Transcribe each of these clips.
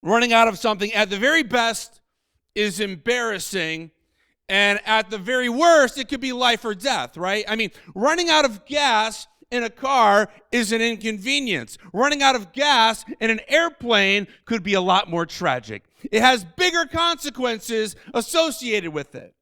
running out of something at the very best is embarrassing, and at the very worst, it could be life or death, right? I mean, running out of gas in a car is an inconvenience. Running out of gas in an airplane could be a lot more tragic. It has bigger consequences associated with it.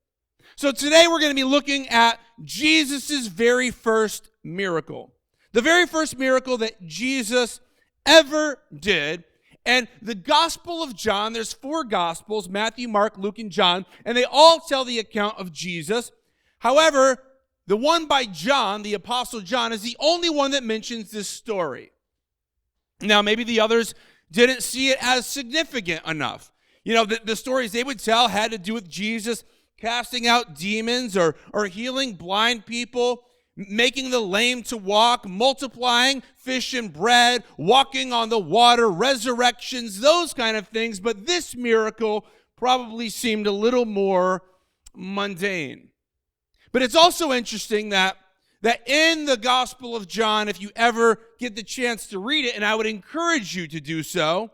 So today we're going to be looking at Jesus' very first miracle. The very first miracle that Jesus ever did. And the Gospel of John, there's 4 Gospels, Matthew, Mark, Luke, and John, and they all tell the account of Jesus. However, the one by John, the Apostle John, is the only one that mentions this story. Now, maybe the others didn't see it as significant enough. You know, the stories they would tell had to do with Jesus casting out demons or healing blind people, making the lame to walk, multiplying fish and bread, walking on the water, resurrections, those kind of things. But this miracle probably seemed a little more mundane. But it's also interesting that in the Gospel of John, if you ever get the chance to read it, and I would encourage you to do so,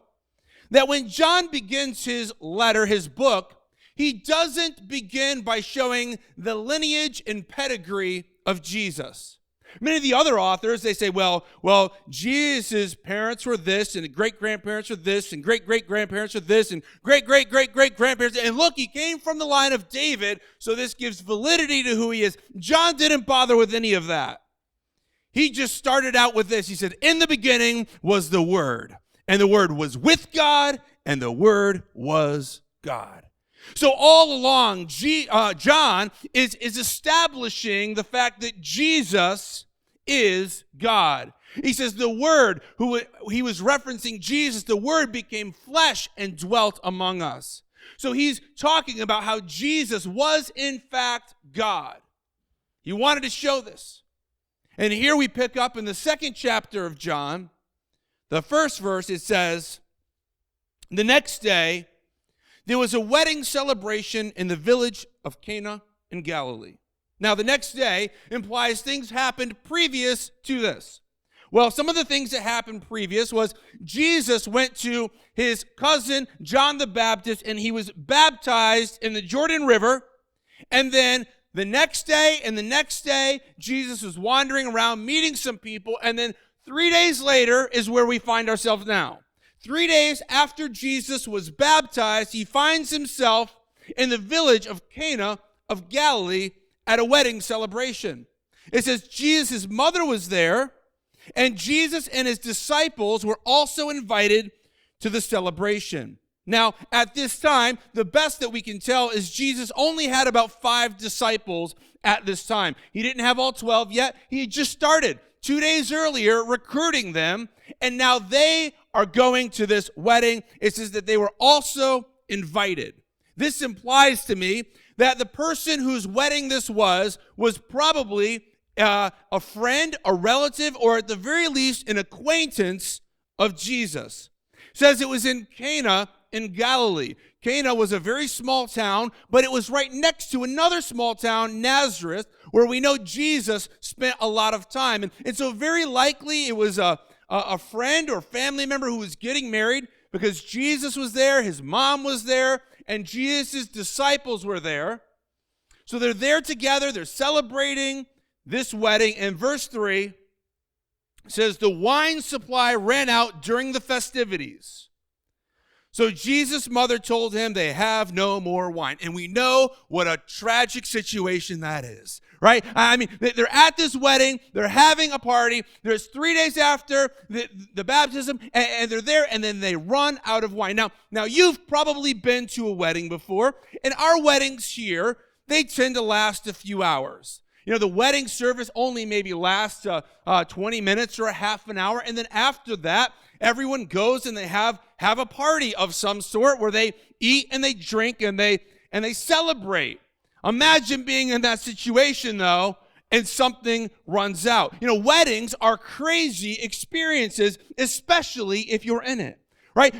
that when John begins his letter, his book, he doesn't begin by showing the lineage and pedigree of Jesus. Many of the other authors, they say, well, Jesus' parents were this, and great-grandparents were this, and great-great-grandparents were this, and great-great-great-great-grandparents, and look, he came from the line of David, so this gives validity to who he is. John didn't bother with any of that. He just started out with this. He said, in the beginning was the Word, and the Word was with God, and the Word was God. So all along, John is establishing the fact that Jesus is God. He says the Word, he was referencing Jesus, the Word became flesh and dwelt among us. So he's talking about how Jesus was in fact God. He wanted to show this. And here we pick up in the 2nd chapter of John, the first verse, it says, the next day, there was a wedding celebration in the village of Cana in Galilee. Now, the next day implies things happened previous to this. Well, some of the things that happened previous was Jesus went to his cousin, John the Baptist, and he was baptized in the Jordan River. And then the next day and the next day, Jesus was wandering around, meeting some people. And then 3 days later is where we find ourselves now. 3 days after Jesus was baptized, he finds himself in the village of Cana of Galilee at a wedding celebration. It says Jesus' mother was there, and Jesus and his disciples were also invited to the celebration. Now, at this time, the best that we can tell is Jesus only had about 5 disciples at this time. He didn't have all 12 yet. He had just started 2 days earlier recruiting them, and now they are going to this wedding. It says that they were also invited. This implies to me that the person whose wedding this was probably a friend, a relative, or at the very least an acquaintance of Jesus. It says it was in Cana in Galilee. Cana was a very small town, but it was right next to another small town, Nazareth, where we know Jesus spent a lot of time. And so very likely it was a friend or family member who was getting married, because Jesus was there, his mom was there, and Jesus' disciples were there. So they're there together, they're celebrating this wedding. And verse 3 says, the wine supply ran out during the festivities. So Jesus' mother told him they have no more wine. And we know what a tragic situation that is, right? I mean, they're at this wedding, they're having a party, there's 3 days after the baptism, and they're there, and then they run out of wine. Now you've probably been to a wedding before, and our weddings here, they tend to last a few hours. You know, the wedding service only maybe lasts 20 minutes or a half an hour, and then after that, everyone goes and they have a party of some sort where they eat and they drink and they celebrate. Imagine being in that situation, though, and something runs out. You know, weddings are crazy experiences, especially if you're in it, right?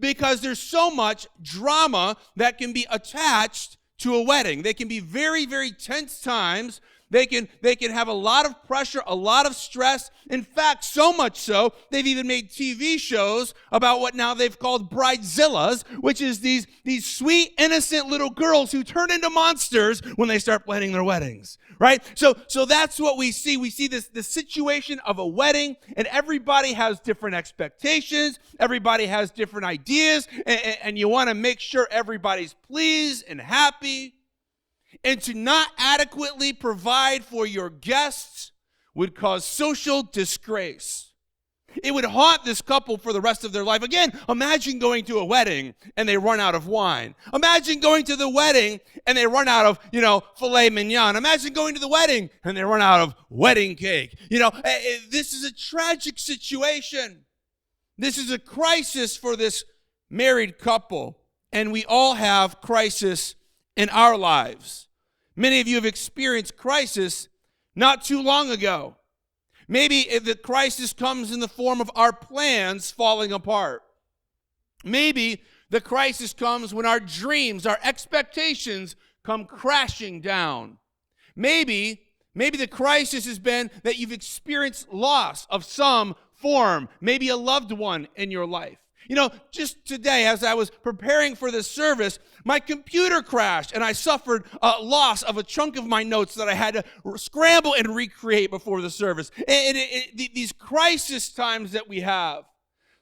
Because there's so much drama that can be attached to a wedding. They can be very, very tense times They can have a lot of pressure, a lot of stress. In fact, so much so, they've even made TV shows about what now they've called bridezillas, which is these sweet, innocent little girls who turn into monsters when they start planning their weddings, right? So that's what we see. We see this situation of a wedding, and everybody has different expectations. Everybody has different ideas, and you want to make sure everybody's pleased and happy. And to not adequately provide for your guests would cause social disgrace. It would haunt this couple for the rest of their life. Again, imagine going to a wedding and they run out of wine. Imagine going to the wedding and they run out of, filet mignon. Imagine going to the wedding and they run out of wedding cake. This is a tragic situation. This is a crisis for this married couple. And we all have crisis in our lives. Many of you have experienced crisis not too long ago. Maybe the crisis comes in the form of our plans falling apart. Maybe the crisis comes when our dreams, our expectations come crashing down. Maybe the crisis has been that you've experienced loss of some form, maybe a loved one in your life. Just today, as I was preparing for this service, my computer crashed, and I suffered a loss of a chunk of my notes that I had to scramble and recreate before the service. And these crisis times that we have.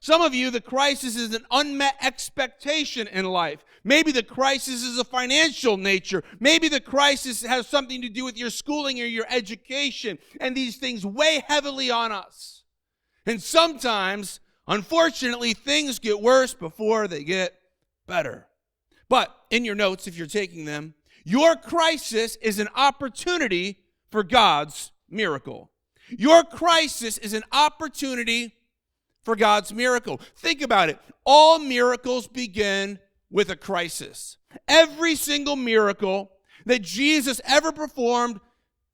Some of you, the crisis is an unmet expectation in life. Maybe the crisis is a financial nature. Maybe the crisis has something to do with your schooling or your education, and these things weigh heavily on us. And sometimes, unfortunately, things get worse before they get better. But in your notes, if you're taking them, your crisis is an opportunity for God's miracle. Your crisis is an opportunity for God's miracle. Think about it. All miracles begin with a crisis. Every single miracle that Jesus ever performed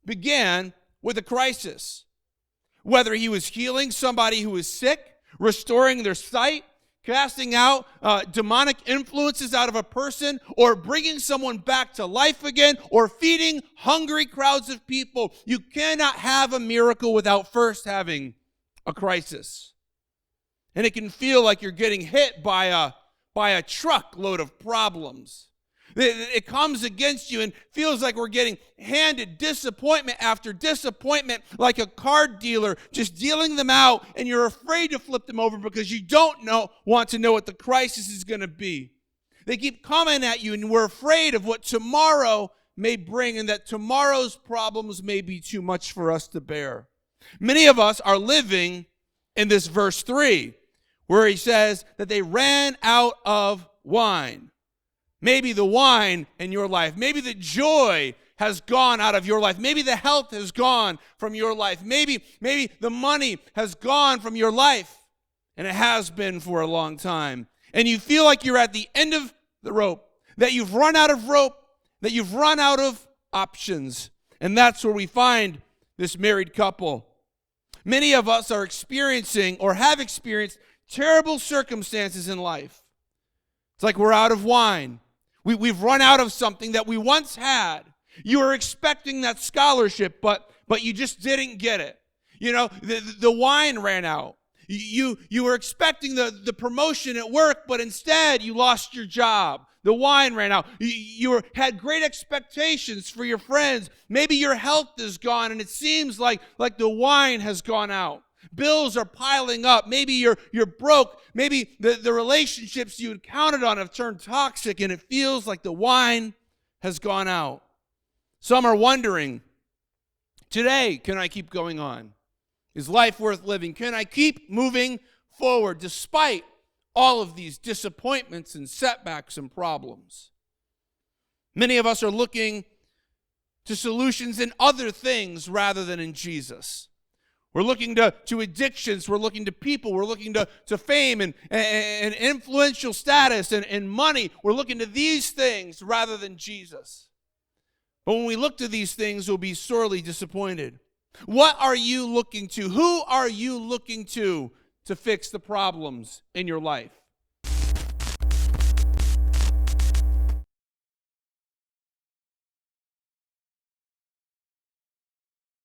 began with a crisis. Whether he was healing somebody who was sick, restoring their sight, casting out demonic influences out of a person, or bringing someone back to life again, or feeding hungry crowds of people. You cannot have a miracle without first having a crisis. And it can feel like you're getting hit by a truckload of problems. It comes against you and feels like we're getting handed disappointment after disappointment, like a card dealer just dealing them out, and you're afraid to flip them over because you don't want to know what the crisis is going to be. They keep coming at you, and we're afraid of what tomorrow may bring, and that tomorrow's problems may be too much for us to bear. Many of us are living in this verse 3, where he says that they ran out of wine. Maybe the wine in your life, maybe the joy has gone out of your life. Maybe the health has gone from your life. Maybe the money has gone from your life, and it has been for a long time. And you feel like you're at the end of the rope, that you've run out of rope, that you've run out of options. And that's where we find this married couple. Many of us are experiencing or have experienced terrible circumstances in life. It's like we're out of wine. We've run out of something that we once had. You were expecting that scholarship, but you just didn't get it. The wine ran out. You were expecting the promotion at work, but instead you lost your job. The wine ran out. You had great expectations for your friends. Maybe your health is gone, and it seems like the wine has gone out. Bills are piling up. Maybe you're broke. Maybe the relationships you had counted on have turned toxic, and it feels like the wine has gone out. Some are wondering, today, can I keep going on? Is life worth living? Can I keep moving forward despite all of these disappointments and setbacks and problems? Many of us are looking to solutions in other things rather than in Jesus. We're looking to addictions. We're looking to people. We're looking to fame and influential status and money. We're looking to these things rather than Jesus. But when we look to these things, we'll be sorely disappointed. What are you looking to? Who are you looking to fix the problems in your life?